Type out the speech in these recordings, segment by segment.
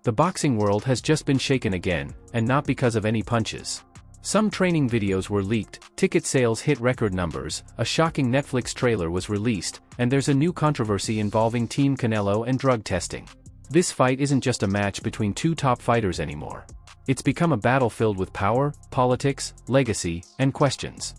The boxing world has just been shaken again, and not because of any punches. Some training videos were leaked, ticket sales hit record numbers, a shocking Netflix trailer was released, and there's a new controversy involving Team Canelo and drug testing. This fight isn't just a match between two top fighters anymore. It's become a battle filled with power, politics, legacy, and questions.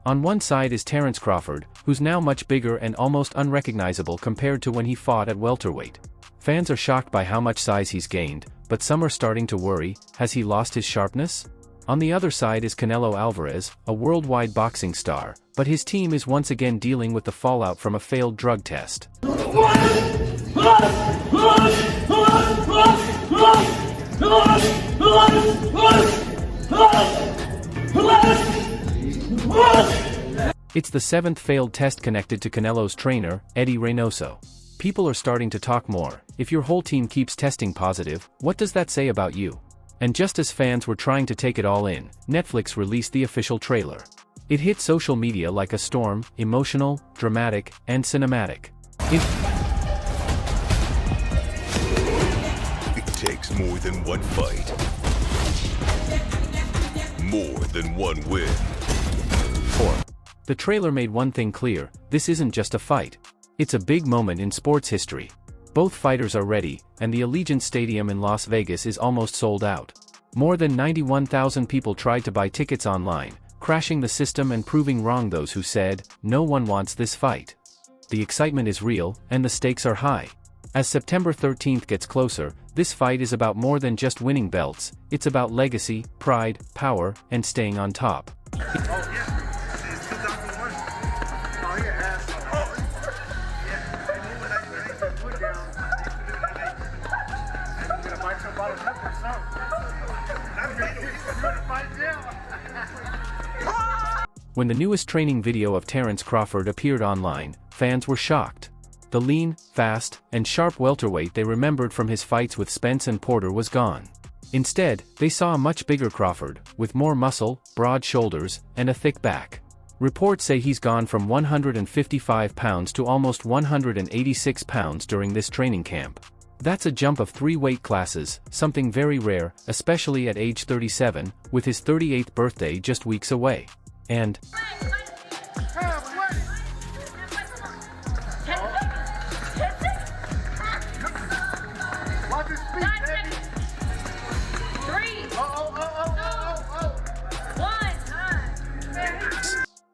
On one side is Terence Crawford, who's now much bigger and almost unrecognizable compared to when he fought at welterweight. Fans are shocked by how much size he's gained, but some are starting to worry, has he lost his sharpness? On the other side is Canelo Alvarez, a worldwide boxing star, but his team is once again dealing with the fallout from a failed drug test. It's the seventh failed test connected to Canelo's trainer, Eddie Reynoso. People are starting to talk more. If your whole team keeps testing positive, what does that say about you? And just as fans were trying to take it all in, Netflix released the official trailer. It hit social media like a storm, emotional, dramatic, and cinematic. It takes more than one fight. More than one win. 4. The trailer made one thing clear, this isn't just a fight. It's a big moment in sports history. Both fighters are ready, and the Allegiant Stadium in Las Vegas is almost sold out. More than 91,000 people tried to buy tickets online, crashing the system and proving wrong those who said, no one wants this fight. The excitement is real, and the stakes are high. As September 13th gets closer, this fight is about more than just winning belts, it's about legacy, pride, power, and staying on top. When the newest training video of Terence Crawford appeared online, fans were shocked. The lean, fast, and sharp welterweight they remembered from his fights with Spence and Porter was gone. Instead, they saw a much bigger Crawford, with more muscle, broad shoulders, and a thick back. Reports say he's gone from 155 pounds to almost 186 pounds during this training camp. That's a jump of 3 weight classes, something very rare, especially at age 37, with his 38th birthday just weeks away. And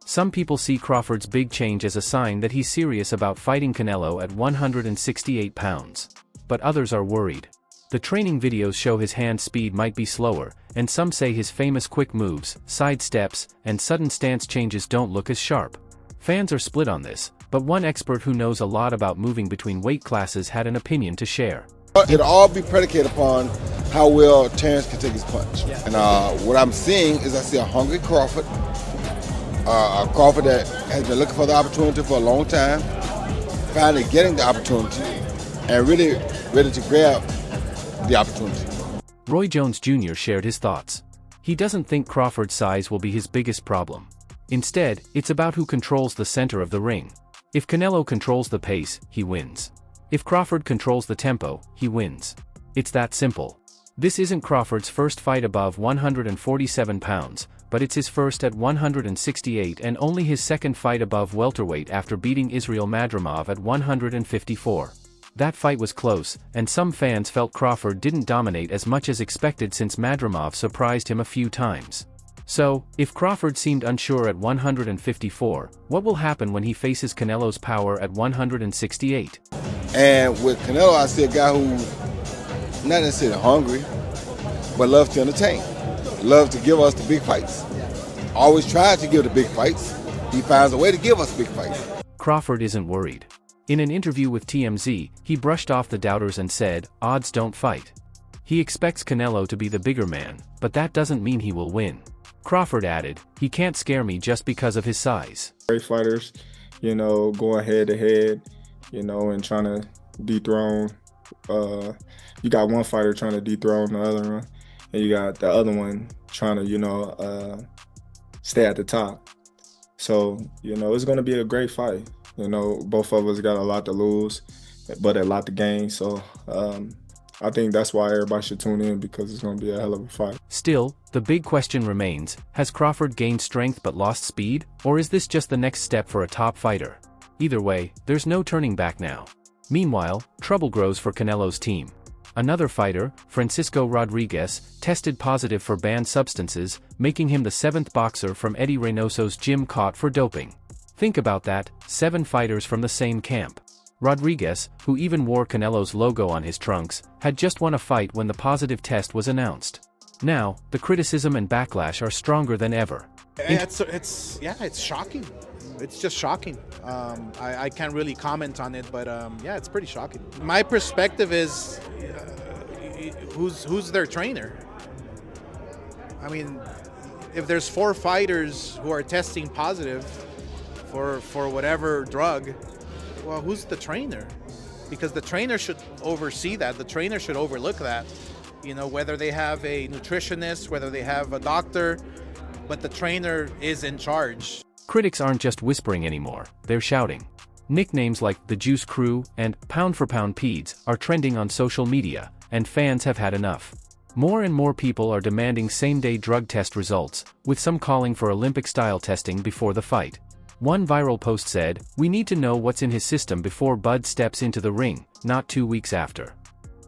some people see Crawford's big change as a sign that he's serious about fighting Canelo at 168 pounds. But others are worried. The training videos show his hand speed might be slower, and some say his famous quick moves, side steps, and sudden stance changes don't look as sharp. Fans are split on this, but one expert who knows a lot about moving between weight classes had an opinion to share. It'll all be predicated upon how well Terence can take his punch. And what I'm seeing is I see a hungry Crawford, a Crawford that has been looking for the opportunity for a long time, finally getting the opportunity, and really ready to grab the opportunity. Roy Jones Jr. shared his thoughts. He doesn't think Crawford's size will be his biggest problem. Instead, it's about who controls the center of the ring. If Canelo controls the pace, he wins. If Crawford controls the tempo, he wins. It's that simple. This isn't Crawford's first fight above 147 pounds, but it's his first at 168 and only his second fight above welterweight after beating Israil Madrimov at 154. That fight was close, and some fans felt Crawford didn't dominate as much as expected since Madrimov surprised him a few times. So, if Crawford seemed unsure at 154, what will happen when he faces Canelo's power at 168? And with Canelo, I see a guy who's not necessarily hungry, but loves to entertain. Loves to give us the big fights. Always tries to give the big fights. He finds a way to give us big fights. Crawford isn't worried. In an interview with TMZ, he brushed off the doubters and said, odds don't fight. He expects Canelo to be the bigger man, but that doesn't mean he will win. Crawford added, he can't scare me just because of his size. Great fighters, going head to head, and trying to dethrone you got one fighter trying to dethrone the other one, and you got the other one trying to, stay at the top. So, it's going to be a great fight. Both of us got a lot to lose, but a lot to gain. So I think that's why everybody should tune in, because it's going to be a hell of a fight. Still, the big question remains, has Crawford gained strength but lost speed, or is this just the next step for a top fighter? Either way, there's no turning back now. Meanwhile, trouble grows for Canelo's team. Another fighter, Francisco Rodriguez, tested positive for banned substances, making him the 7th boxer from Eddie Reynoso's gym caught for doping. Think about that, 7 fighters from the same camp. Rodriguez, who even wore Canelo's logo on his trunks, had just won a fight when the positive test was announced. Now, the criticism and backlash are stronger than ever. It's shocking. It's just shocking. I can't really comment on it, but it's pretty shocking. My perspective is, who's their trainer? I mean, if there's 4 fighters who are testing positive for whatever drug, well, who's the trainer? Because the trainer should oversee that. The trainer should overlook that. Whether they have a nutritionist, whether they have a doctor, but the trainer is in charge. Critics aren't just whispering anymore, they're shouting. Nicknames like the Juice Crew and Pound for Pound Peds are trending on social media, and fans have had enough. More and more people are demanding same-day drug test results, with some calling for Olympic-style testing before the fight. One viral post said, "We need to know what's in his system before Bud steps into the ring, not 2 weeks after."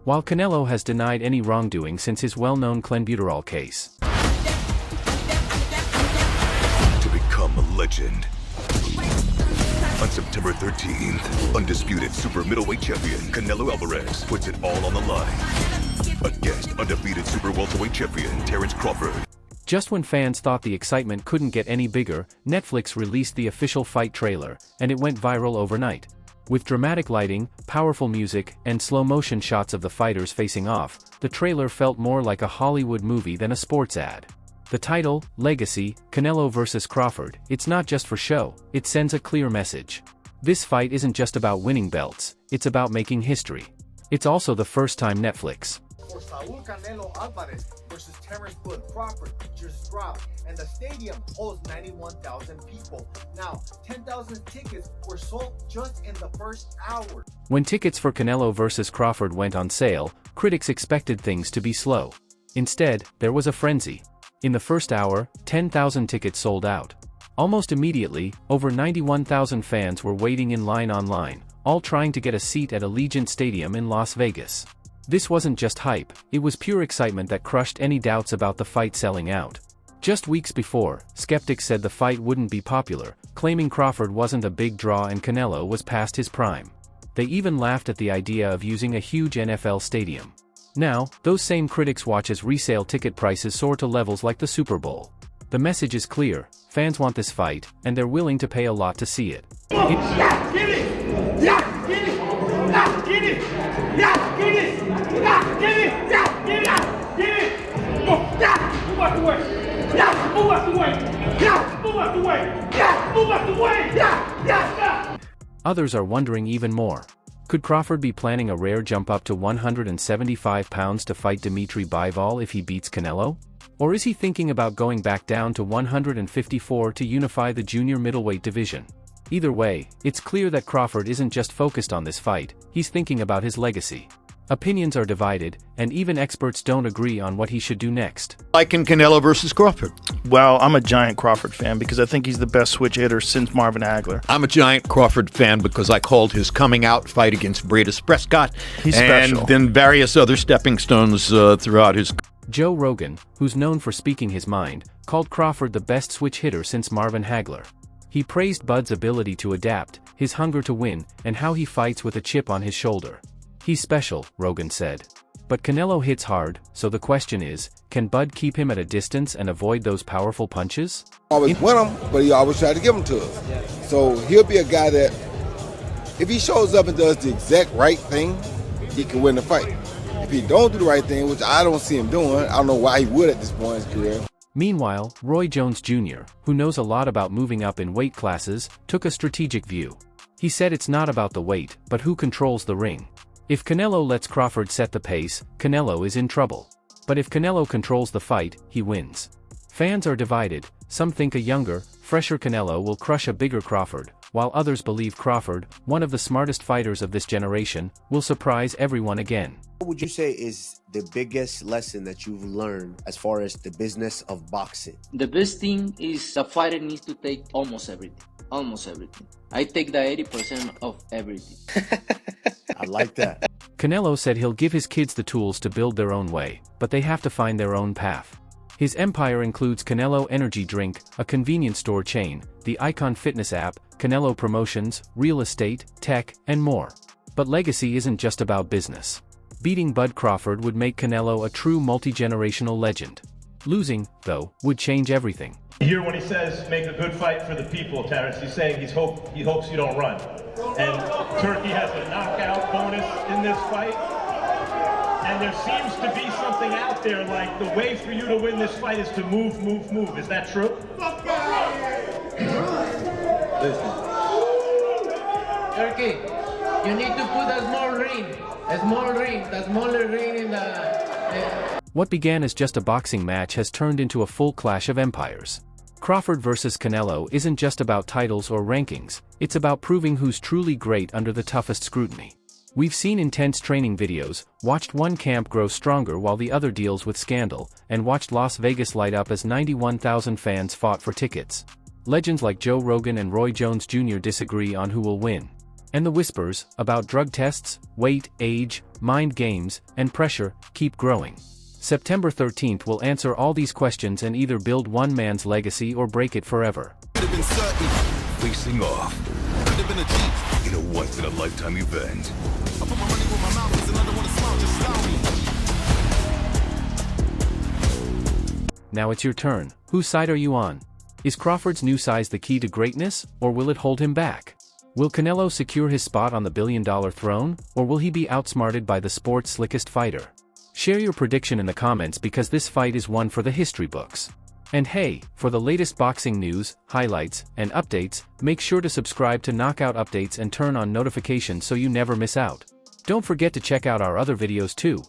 While Canelo has denied any wrongdoing since his well-known clenbuterol case. To become a legend. On September 13th, undisputed super middleweight champion Canelo Alvarez puts it all on the line against undefeated super welterweight champion Terence Crawford. Just when fans thought the excitement couldn't get any bigger, Netflix released the official fight trailer, and it went viral overnight. With dramatic lighting, powerful music, and slow-motion shots of the fighters facing off, the trailer felt more like a Hollywood movie than a sports ad. The title, Legacy, Canelo vs. Crawford, it's not just for show, it sends a clear message. This fight isn't just about winning belts, it's about making history. It's also the first time Netflix. For Saul Canelo Alvarez versus Terence Crawford just dropped, and the stadium holds 91,000 people. Now, 10,000 tickets were sold just in the first hour. When tickets for Canelo vs. Crawford went on sale, critics expected things to be slow. Instead, there was a frenzy. In the first hour, 10,000 tickets sold out. Almost immediately, over 91,000 fans were waiting in line online, all trying to get a seat at Allegiant Stadium in Las Vegas. This wasn't just hype, it was pure excitement that crushed any doubts about the fight selling out. Just weeks before, skeptics said the fight wouldn't be popular, claiming Crawford wasn't a big draw and Canelo was past his prime. They even laughed at the idea of using a huge NFL stadium. Now, those same critics watch as resale ticket prices soar to levels like the Super Bowl. The message is clear, fans want this fight, and they're willing to pay a lot to see it. Others are wondering even more. Could Crawford be planning a rare jump up to 175 pounds to fight Dimitri Bivol if he beats Canelo? Or is he thinking about going back down to 154 to unify the junior middleweight division? Either way, it's clear that Crawford isn't just focused on this fight, he's thinking about his legacy. Opinions are divided, and even experts don't agree on what he should do next. Like in Canelo versus Crawford. Well, I'm a giant Crawford fan because I think he's the best switch hitter since Marvin Hagler. I'm a giant Crawford fan because I called his coming out fight against Bradis Prescott. He's and special. Then various other stepping stones throughout his. Joe Rogan, who's known for speaking his mind, called Crawford the best switch hitter since Marvin Hagler. He praised Bud's ability to adapt, his hunger to win, and how he fights with a chip on his shoulder. He's special, Rogan said. But Canelo hits hard, so the question is, can Bud keep him at a distance and avoid those powerful punches? Always win him, but he always try to give them to us. So he'll be a guy that, if he shows up and does the exact right thing, he can win the fight. If he don't do the right thing, which I don't see him doing, I don't know why he would at this point in his career. Meanwhile, Roy Jones Jr., who knows a lot about moving up in weight classes, took a strategic view. He said it's not about the weight, but who controls the ring. If Canelo lets Crawford set the pace, Canelo is in trouble. But if Canelo controls the fight, he wins. Fans are divided. Some think a younger, fresher Canelo will crush a bigger Crawford, while others believe Crawford, one of the smartest fighters of this generation, will surprise everyone again. What would you say is the biggest lesson that you've learned as far as the business of boxing? The best thing is a fighter needs to take almost everything. Almost everything. I take the 80% of everything. I like that. Canelo said he'll give his kids the tools to build their own way, but they have to find their own path. His empire includes Canelo Energy Drink, a convenience store chain, the Icon Fitness app, Canelo Promotions, real estate, tech, and more. But legacy isn't just about business. Beating Bud Crawford would make Canelo a true multi-generational legend. Losing, though, would change everything. You hear when he says, make a good fight for the people, Terence. He's saying he hopes you don't run. And Turkey has a knockout bonus in this fight. And there seems to be something out there like the way for you to win this fight is to move, move, move. Is that true? Listen. Turkey, you need to put a smaller ring in the... What began as just a boxing match has turned into a full clash of empires. Crawford versus Canelo isn't just about titles or rankings, it's about proving who's truly great under the toughest scrutiny. We've seen intense training videos, watched one camp grow stronger while the other deals with scandal, and watched Las Vegas light up as 91,000 fans fought for tickets. Legends like Joe Rogan and Roy Jones Jr. disagree on who will win. And the whispers, about drug tests, weight, age, mind games, and pressure, keep growing. September 13th will answer all these questions and either build one man's legacy or break it forever. Facing off in a once-in-a-lifetime event. Now it's your turn. Whose side are you on? Is Crawford's new size the key to greatness, or will it hold him back? Will Canelo secure his spot on the billion-dollar throne, or will he be outsmarted by the sport's slickest fighter? Share your prediction in the comments because this fight is one for the history books. And hey, for the latest boxing news, highlights, and updates, make sure to subscribe to Knockout Updates and turn on notifications so you never miss out. Don't forget to check out our other videos too.